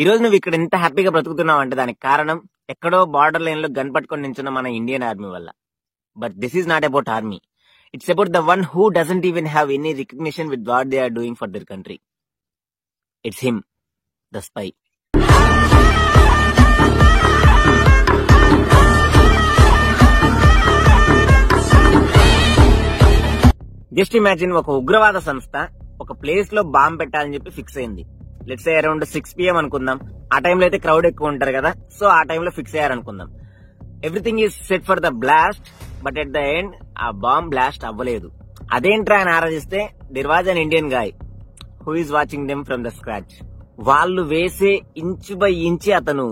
ఈ రోజు నువ్వు ఇక్కడ ఎంత హ్యాపీగా బ్రతుకుతున్నావు అంటే దానికి కారణం ఎక్కడో బార్డర్ లైన్ లో గన్ పట్టుకొని నించున్న మన ఇండియన్ ఆర్మీ వల్ల. But this is not about army. It's about the one who doesn't even have any recognition with what they are doing for their country. It's him, the spy. Just imagine, ఒక ఉగ్రవాద సంస్థ ఒక place లో bomb పెట్టాలని చెప్పి fix అయింది. Let's say around 6 PM అనుకుందాం. ఆ టైంలో అయితే క్రౌడ్ ఎక్కువ ఉంటారు కదా, సో ఆ టైంలో ఫిక్స్ అయ్యారనుకుందాం. Everything is set for the blast, but at the end ఆ బాంబ్ బ్లాస్ట్ అవ్వలేదు. అదేంట్రా అని ఆరాధిస్తే there was an Indian guy who is watching them from the scratch. వాళ్ళు వేసే ఇంచ్ బై ఇంచ్ అతను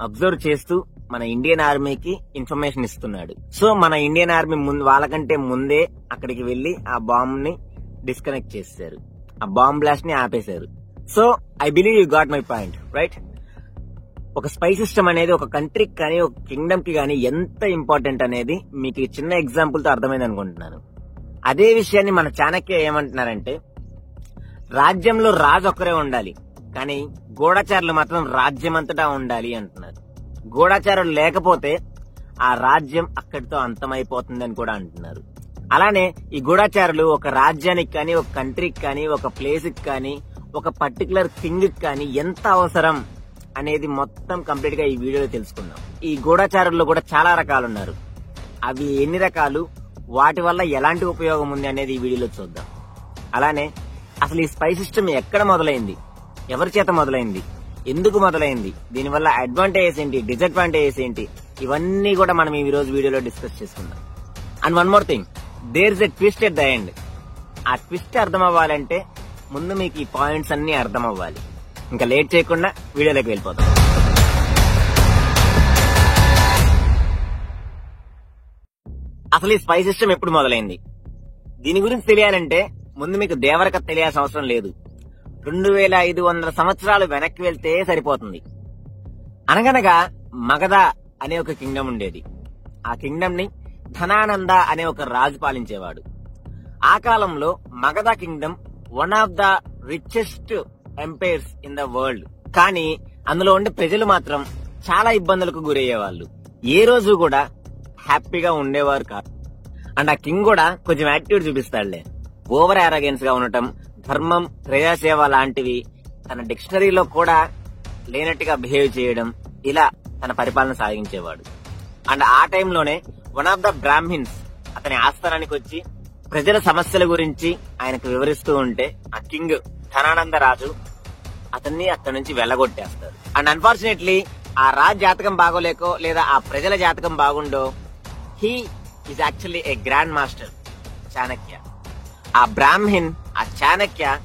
అబ్జర్వ్ చేస్తూ మన ఇండియన్ ఆర్మీకి ఇన్ఫర్మేషన్ ఇస్తున్నాడు. సో మన ఇండియన్ ఆర్మీ వాళ్ళకంటే ముందే అక్కడికి వెళ్లి ఆ బాంబ్ ని డిస్కనెక్ట్ చేశారు, ఆ బాంబ్ బ్లాస్ట్ ని ఆపేశారు. So I believe you got my point, right? ఒక స్పై సిస్టమ్ అనేది ఒక కంట్రీకి కానీ ఒక కింగ్డమ్ కి కానీ ఎంత ఇంపార్టెంట్ అనేది మీకు చిన్న ఎగ్జాంపుల్ తో అర్థమైంది అనుకుంటున్నాను. అదే విషయాన్ని మన చాణక్య ఏమంటున్నారంటే, రాజ్యంలో రాజు ఒక్కరే ఉండాలి, కానీ గూఢచారులు మాత్రం రాజ్యం అంతటా ఉండాలి అంటున్నారు. గూఢచారులు లేకపోతే ఆ రాజ్యం అక్కడితో అంతమైపోతుందని కూడా అంటున్నారు. అలానే ఈ గూఢచారులు ఒక రాజ్యానికి కానీ, ఒక కంట్రీకి కానీ, ఒక ప్లేస్ కి కానీ, ఒక పర్టికులర్ కింగ్ కి కానీ ఎంత అవసరం అనేది మొత్తం కంప్లీట్ గా ఈ వీడియోలో తెలుసుకుందాం. ఈ గూఢచారుల్లో కూడా చాలా రకాలు ఉన్నారు. అవి ఎన్ని రకాలు, వాటి వల్ల ఎలాంటి ఉపయోగం ఉంది అనేది ఈ వీడియోలో చూద్దాం. అలానే అసలు ఈ స్పై సిస్టమ్ ఎక్కడ మొదలైంది, ఎవరి చేత మొదలైంది, ఎందుకు మొదలైంది, దీనివల్ల అడ్వాంటేజెస్ ఏంటి, డిసడ్వాంటేజెస్ ఏంటి, ఇవన్నీ కూడా మనం ఈ రోజు వీడియోలో డిస్కస్ చేసుకుందాం. And one more thing, there is a twist at the end. ఆ ట్విస్ట్ అర్థం అవ్వాలంటే ముందు మీకు ఈ పాయింట్స్ అన్ని అర్థం అవ్వాలి. ఇంకా లేట్ చేయకుండా వీడియోలోకి వెళ్ళిపోతాం. అసలు ఈ స్పై సిస్టమ్ ఎప్పుడు మొదలైంది, దీని గురించి తెలియాలంటే ముందు మీకు దేవరకథ తెలియాల్సిన అవసరం లేదు. 2500 సంవత్సరాలు వెనక్కి వెళ్తే సరిపోతుంది. అనగనగా మగధ అనే ఒక కింగ్డమ్ ఉండేది. ఆ కింగ్డమ్ ని ధనానంద అనే ఒక రాజు పాలించేవాడు. ఆ కాలంలో Magadha kingdom one of the richest empires in the world. కానీ అందులో ఉండే ప్రజలు మాత్రం చాలా ఇబ్బందులకు గురయ్యేవాళ్ళు. ఏ రోజు కూడా హ్యాపీగా ఉండేవారు కాదు. అండ్ ఆ కింగ్ కూడా కొంచెం యాటిట్యూడ్ చూపిస్తాడులే. ఓవర్ ఆరోగెన్స్ గా ఉండటం, ధర్మం, ప్రజాసేవ లాంటివి తన డిక్షనరీలో కూడా లేనట్టుగా బిహేవ్ చేయడం, ఇలా తన పరిపాలన సాగించేవాడు. అండ్ ఆ టైంలోనే వన్ ఆఫ్ ద బ్రాహ్మిన్స్ అతని ఆస్థానానికి వచ్చి ప్రజల సమస్యల గురించి ఆయనకు వివరిస్తూ ఉంటే ఆ కింగ్ ధనానంద రాజు అతన్ని అక్కడి నుంచి వెళ్లగొట్టేస్తారు. అండ్ అన్ఫార్చునేట్లీ ఆ రాజు జాతకం బాగోలేకో లేదా ఆ ప్రజల జాతకం బాగుండో, he is actually a grand master Chanakya. ఆ బ్రాహ్మిన్, ఆ చాణక్య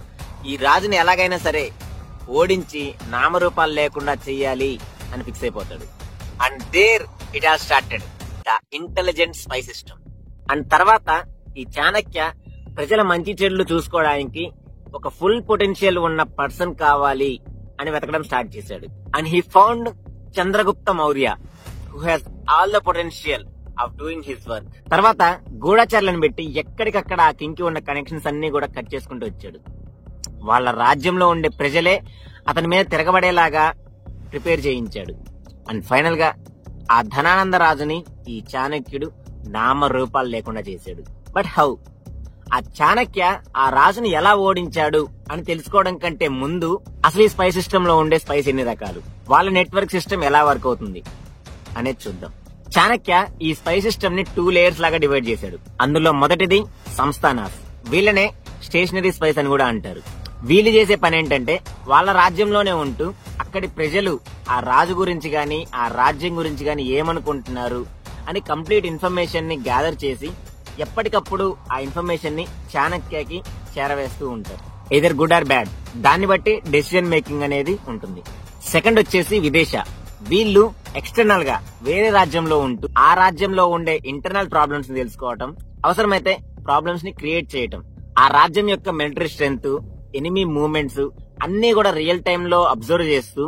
ఈ రాజుని ఎలాగైనా సరే ఓడించి నామరూపాలు లేకుండా చెయ్యాలి అని ఫిక్స్ అయిపోతాడు. And there it has started the intelligent spy system. And తర్వాత ఈ చాణక్య ప్రజల మంచి చెడులు చూసుకోవడానికి ఒక ఫుల్ పొటెన్షియల్ ఉన్న పర్సన్ కావాలి అని వెతకడం స్టార్ట్ చేశాడు. And he found Chandragupta Maurya who has all the potential of doing his work. తర్వాత గూఢచారులను పెట్టి ఎక్కడికక్కడ ఆ కింగ్ కి ఉన్న కనెక్షన్స్ అన్ని కూడా కట్ చేసుకుంటూ వచ్చాడు. వాళ్ళ రాజ్యంలో ఉండే ప్రజలే అతని మీద తిరగబడేలాగా ప్రిపేర్ చేయించాడు. అండ్ ఫైనల్ గా ఆ ధనానంద రాజుని ఈ చాణక్యుడు నామరూపాలు లేకుండా చేశాడు. But how? ఆ చాణక్య ఆ రాజుని ఎలా ఓడించాడు అని తెలుసుకోవడం కంటే ముందు అసలు ఈ స్పై సిస్టమ్ లో ఉండే స్పైస్ ఎన్ని రకాలు, వాళ్ళ నెట్వర్క్ సిస్టమ్ ఎలా వర్క్ అవుతుంది అనేది చూద్దాం. చాణక్య ఈ స్పై సిస్టమ్ ని 2 లేయర్స్ లాగా డివైడ్ చేశాడు. అందులో మొదటిది సంస్థానాస్. వీళ్ళనే స్టేషనరీ స్పైస్ అని కూడా అంటారు. వీళ్ళు చేసే పని ఏంటంటే వాళ్ళ రాజ్యంలోనే ఉంటూ అక్కడి ప్రజలు ఆ రాజు గురించి గాని, ఆ రాజ్యం గురించి గాని ఏమనుకుంటున్నారు అని కంప్లీట్ ఇన్ఫర్మేషన్ ని గ్యాదర్ చేసి ఎప్పటికప్పుడు ఆ ఇన్ఫర్మేషన్ ని చాణక్యకి చేరవేస్తూ ఉంటారు. ఎయిదర్ గుడ్ ఆర్ బ్యాడ్, దాన్ని బట్టి డెసిషన్ మేకింగ్ అనేది ఉంటుంది. సెకండ్ వచ్చేసి విదేశ. వీళ్ళు ఎక్స్టర్నల్ గా వేరే రాజ్యంలో ఉంటూ ఆ రాజ్యంలో ఉండే ఇంటర్నల్ ప్రాబ్లమ్స్ ని తెలుసుకోవటం, అవసరమైతే ప్రాబ్లమ్స్ ని క్రియేట్ చేయటం, ఆ రాజ్యం యొక్క మిలిటరీ స్ట్రెంగ్త్, ఎనిమీ మూవ్మెంట్స్ అన్ని కూడా రియల్ టైమ్ లో అబ్జర్వ్ చేస్తూ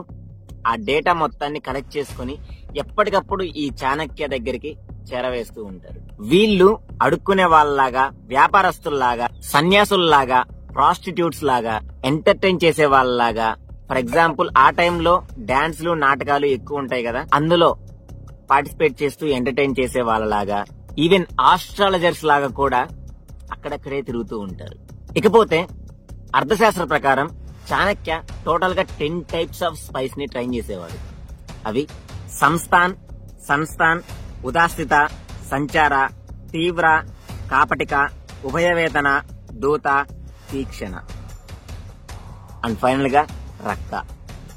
ఆ డేటా మొత్తాన్ని కలెక్ట్ చేసుకుని ఎప్పటికప్పుడు ఈ చాణక్య దగ్గరికి చేరవేస్తూ ఉంటారు. వీళ్ళు అడుక్కునే వాళ్ళలాగా, వ్యాపారస్తుల్లాగా, సన్యాసుల్లాగా, ప్రాస్టిట్యూట్స్ లాగా, ఎంటర్టైన్ చేసే వాళ్ళలాగా ఫర్ ఎగ్జాంపుల్ ఆ టైంలో డాన్స్లు నాటకాలు ఎక్కువ ఉంటాయి కదా, అందులో పార్టిసిపేట్ చేస్తూ ఎంటర్టైన్ చేసే వాళ్ళలాగా, ఈవెన్ ఆస్ట్రాలజర్స్ లాగా కూడా అక్కడక్కడే తిరుగుతూ ఉంటారు. ఇకపోతే అర్థశాస్త్ర ప్రకారం చాణక్య టోటల్ గా 10 టైప్స్ ఆఫ్ స్పైస్ ని ట్రైన్ చేసేవాడు. అవి సంస్థాన్, సంస్థాన్, ఉదాస్థిత, సంచార, తీవ్ర, కాపటిక, ఉభయవేతన, దూత, తీక్షణ అండ్ ఫైనల్ గా రక్త.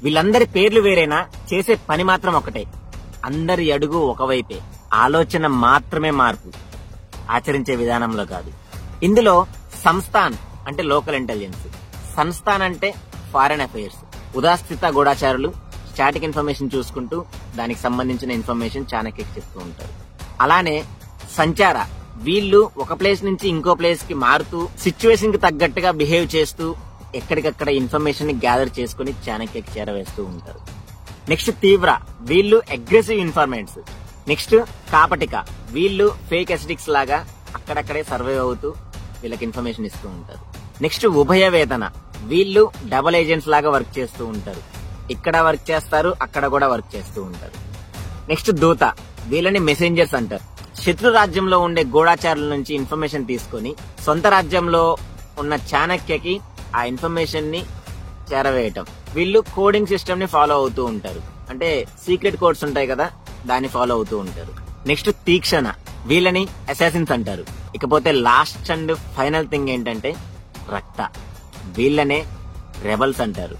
వీళ్ళందరి పేర్లు వేరైనా చేసే పని మాత్రం ఒకటే. అందరి అడుగు ఒకవైపే, ఆలోచన మాత్రమే మార్పు, ఆచరించే విధానంలో కాదు. ఇందులో సంస్థాన్ అంటే లోకల్ ఇంటెలిజెన్స్, సంస్థాన్ అంటే ఫారెన్ అఫైర్స్, ఉదాస్థిత గూఢాచారులు స్టాటిక్ ఇన్ఫర్మేషన్ చూసుకుంటూ దానికి సంబంధించిన ఇన్ఫర్మేషన్ చాణక్యకి చెప్తూ ఉంటారు. అలానే సంచార, వీళ్ళు ఒక ప్లేస్ నుంచి ఇంకో ప్లేస్ కి మారుతూ సిచ్యువేషన్ కి తగ్గట్టుగా బిహేవ్ చేస్తూ ఎక్కడికక్కడ ఇన్ఫర్మేషన్ ని గ్యాదర్ చేసుకుని చాణక్యకి చేరవేస్తూ ఉంటారు. నెక్స్ట్ తీవ్ర, వీళ్ళు అగ్రెసివ్ ఇన్ఫర్మేట్స్. నెక్స్ట్ కాపటిక, వీళ్ళు ఫేక్ ఎసిడిక్స్ లాగా అక్కడక్కడే సర్వైవ్ అవుతూ వీళ్ళకి ఇన్ఫర్మేషన్ ఇస్తూ ఉంటారు. నెక్స్ట్ ఉభయ వేతన, వీళ్ళు డబుల్ ఏజెంట్స్ లాగా వర్క్ చేస్తూ ఉంటారు. ఇక్కడ వర్క్ చేస్తారు, అక్కడ కూడా వర్క్ చేస్తూ ఉంటారు. నెక్స్ట్ దూత, వీళ్ళని మెసెంజర్స్ అంటారు. శత్రు రాజ్యంలో ఉండే గూఢాచారుల నుంచి ఇన్ఫర్మేషన్ తీసుకొని సొంత రాజ్యంలో ఉన్న చాణక్యకి ఆ ఇన్ఫర్మేషన్ ని చేరవేయటం. వీళ్ళు కోడింగ్ సిస్టమ్ ని ఫాలో అవుతూ ఉంటారు, అంటే సీక్రెట్ కోడ్స్ ఉంటాయి కదా, దాన్ని ఫాలో అవుతూ ఉంటారు. నెక్స్ట్ తీక్షణ, వీళ్ళని అసాసిన్స్ అంటారు. ఇకపోతే లాస్ట్ అండ్ ఫైనల్ థింగ్ ఏంటంటే రక్త, వీళ్ళనే రెబల్స్ అంటారు.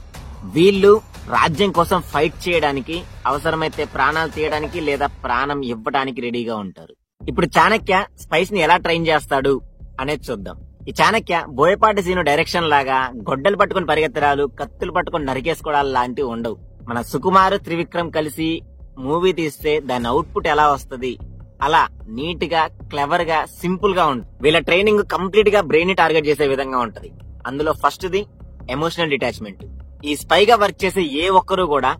వీళ్ళు రాజ్యం కోసం ఫైట్ చేయడానికి, అవసరమైతే ప్రాణాలు తీయడానికి లేదా ప్రాణం ఇవ్వడానికి రెడీగా ఉంటారు. ఇప్పుడు చాణక్య స్పైస్ ని ఎలా ట్రైన్ చేస్తాడు అనేది చూద్దాం. ఈ చాణక్య బోయపాటి సీను డైరెక్షన్ లాగా గొడ్డలు పట్టుకుని పరిగెత్తడాలు, కత్తులు పట్టుకుని నరికేసుకోవడాలు లాంటివి ఉండవు. మన సుకుమార్, త్రివిక్రమ్ కలిసి మూవీ తీస్తే దాని అవుట్పుట్ ఎలా వస్తుంది, అలా నీట్ గా, క్లెవర్ గా, సింపుల్ గా ఉంటుంది. వీళ్ళ ట్రైనింగ్ కంప్లీట్ గా బ్రెయిన్ ని టార్గెట్ చేసే విధంగా ఉంటది. అందులో ఫస్ట్ ది ఎమోషనల్ డిటాచ్మెంట్. ఈ స్పైగా వర్క్ చేసే ఏ ఒక్కరూ కూడా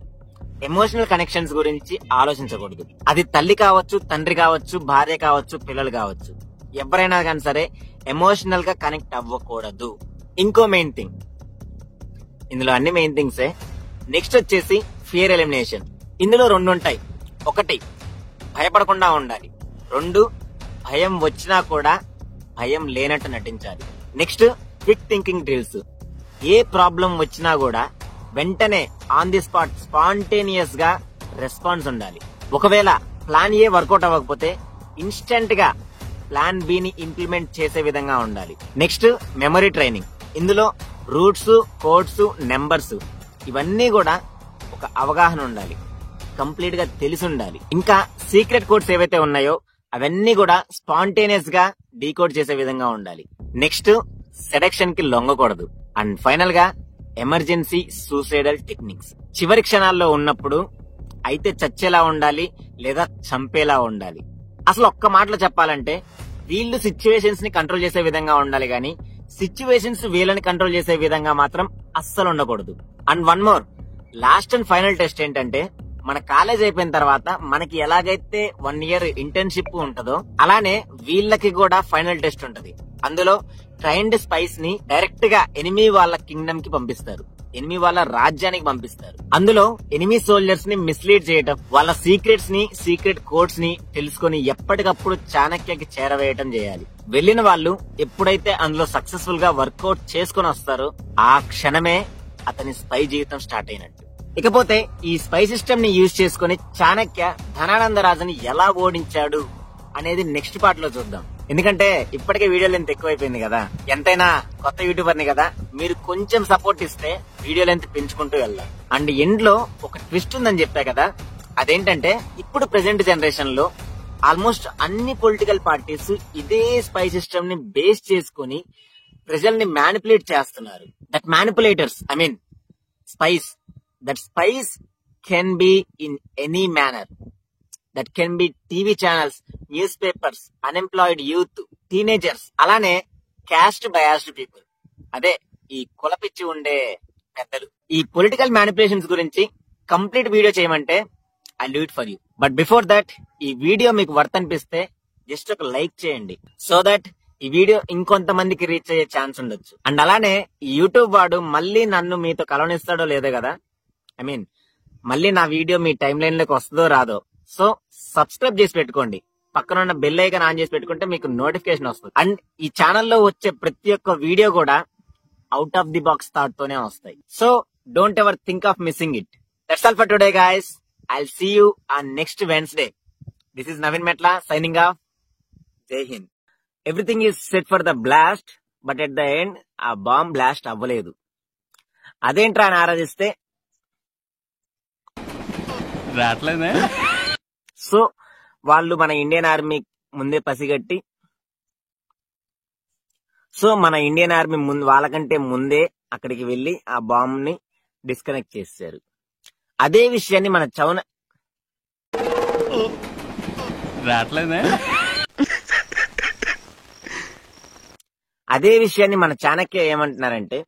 ఎమోషనల్ కనెక్షన్స్ గురించి ఆలోచించకూడదు. అది తల్లి కావచ్చు, తండ్రి కావచ్చు, భార్య కావచ్చు, పిల్లలు కావచ్చు, ఎవరైనా కానీ సరే ఎమోషనల్ గా కనెక్ట్ అవ్వకూడదు. ఇంకో మెయిన్ థింగ్, ఇందులో అన్ని మెయిన్ థింగ్సే. నెక్స్ట్ వచ్చేసి ఫియర్ ఎలిమినేషన్. ఇందులో 2 ఉంటాయి. ఒకటి భయపడకుండా ఉండాలి, 2 భయం వచ్చినా కూడా భయం లేనట్టు నటించాలి. Next quick thinking drills. ఏ ప్రాబ్లం వచ్చినా కూడా వెంటనే ఆన్ ది స్పాట్ స్పాంటేనియస్ గా రెస్పాన్స్ ఉండాలి. ఒకవేళ ప్లాన్ ఏ వర్కౌట్ అవ్వకపోతే ఇన్స్టెంట్ గా ప్లాన్ బి ని ఇంప్లిమెంట్ చేసే విధంగా ఉండాలి. Next memory training. ఇందులో రూట్స్, కోడ్స్, నెంబర్స్ ఇవన్నీ కూడా ఒక అవగాహన ఉండాలి, కంప్లీట్ గా తెలిసి ఉండాలి. ఇంకా సీక్రెట్ కోడ్స్ ఏవైతే ఉన్నాయో అవన్నీ కూడా స్పాంటేనియస్ గా డీకోడ్ చేసే విధంగా ఉండాలి. నెక్స్ట్ సెడక్షన్ కి లొంగకూడదు. అండ్ ఫైనల్ గా ఎమర్జెన్సీ సూసైడల్ టెక్నిక్స్. చివరి క్షణాల్లో ఉన్నప్పుడు అయితే చచ్చేలా ఉండాలి లేదా చంపేలా ఉండాలి. అసలు ఒక్క మాటలో చెప్పాలంటే వీళ్ళు సిచ్యువేషన్స్ ని కంట్రోల్ చేసే విధంగా ఉండాలి, గానీ సిచ్యువేషన్స్ వీళ్ళని కంట్రోల్ చేసే విధంగా మాత్రం అస్సలు ఉండకూడదు. And one more, last and final test ఏంటంటే మన కాలేజ్ అయిపోయిన తర్వాత మనకి ఎలాగైతే 1 year ఇంటర్న్షిప్ ఉంటుందో అలానే వీళ్ళకి కూడా ఫైనల్ టెస్ట్ ఉంటది. అందులో ట్రైన్డ్ స్పైస్ ని డైరెక్ట్ గా ఎనిమీ వాళ్ళ కింగ్డమ్ కి పంపిస్తారు, ఎనిమీ వాళ్ళ రాజ్యానికి పంపిస్తారు. అందులో ఎనిమీ సోల్జర్స్ ని మిస్లీడ్ చేయటం, వాళ్ళ సీక్రెట్స్ ని, సీక్రెట్ కోడ్స్ ని తెలుసుకొని ఎప్పటికప్పుడు చాణక్యకి చేరవేయటం చేయాలి. వెళ్లిన వాళ్ళు ఎప్పుడైతే అందులో సక్సెస్ఫుల్ గా వర్కౌట్ చేసుకుని వస్తారో ఆ క్షణమే అతని స్పై జీవితం స్టార్ట్ అయినట్టు. ఇకపోతే ఈ స్పై సిస్టమ్ ని యూజ్ చేసుకుని చాణక్య ధనానంద రాజుని ఎలా ఓడించాడు అనేది నెక్స్ట్ పార్ట్ లో చూద్దాం. ఎందుకంటే ఇప్పటికే వీడియో లెంత్ ఎక్కువైపోయింది కదా, ఎంతైనా కొత్త యూట్యూబర్ ని కదా, మీరు కొంచెం సపోర్ట్ ఇస్తే వీడియో లెంత్ పెంచుకుంటూ వెళ్దాం. అండ్ ఎండ్ లో ఒక ట్విస్ట్ ఉందని చెప్పా కదా, అదేంటంటే ఇప్పుడు ప్రెసెంట్ జనరేషన్ లో ఆల్మోస్ట్ అన్ని పొలిటికల్ పార్టీస్ ఇదే స్పై సిస్టమ్ ని బేస్ చేసుకుని ప్రజల్ని మ్యానిపులేట్ చేస్తున్నారు. That manipulators, I mean spice, that spies can be in any manner. That can be TV channels, newspapers, unemployed youth, teenagers, అలానే caste biased people. అదే ఈ కులపిచ్చి ఉండే పెద్దలు. ఈ పొలిటికల్ మ్యానిపులేషన్స్ గురించి కంప్లీట్ వీడియో చేయమంటే I'll do it for you. But before that ఈ video మీకు వర్త్ అనిపిస్తే జస్ట్ ఒక లైక్ చేయండి, సో దట్ ఈ వీడియో ఇంకొంతమందికి రీచ్ అయ్యే ఛాన్స్ ఉండొచ్చు. అండ్ అలానే ఈ యూట్యూబ్ వాడు మళ్ళీ నన్ను మీతో కలవనిస్తాడో లేదో కదా, ఐ మీన్ మళ్ళీ నా వీడియో మీ టైం లైన్ లోకి వస్తుందో రాదో. సో సబ్స్క్రైబ్ చేసి పెట్టుకోండి, పక్కన ఉన్న బెల్ ఐకాన్ ఆన్ చేసి పెట్టుకుంటే మీకు నోటిఫికేషన్ వస్తుంది. అండ్ ఈ ఛానల్లో వచ్చే ప్రతి ఒక్క వీడియో కూడా out of the box thought తోనే వస్తాయి. So don't ever think of missing it. That's all for today guys. I'll see you on next Wednesday. This is Naveen Metla signing off. Jai Hind. Everything is set for the blast, but at the end ఆ bomb blast అవ్వలేదు. అదేంట్రా అని ఆరాధిస్తే రావట్లేదే. So వాళ్ళు మన Indian army ముందే పసిగట్టి, so మన ఇండియన్ ఆర్మీ వాళ్ళకంటే ముందే అక్కడికి వెళ్లి ఆ బాంబ్ ని డిస్కనెక్ట్ చేశారు. అదే విషయాన్ని మన రావట్లేదే. అదే విషయాన్ని మన చాణక్య ఏమంటున్నారంటే,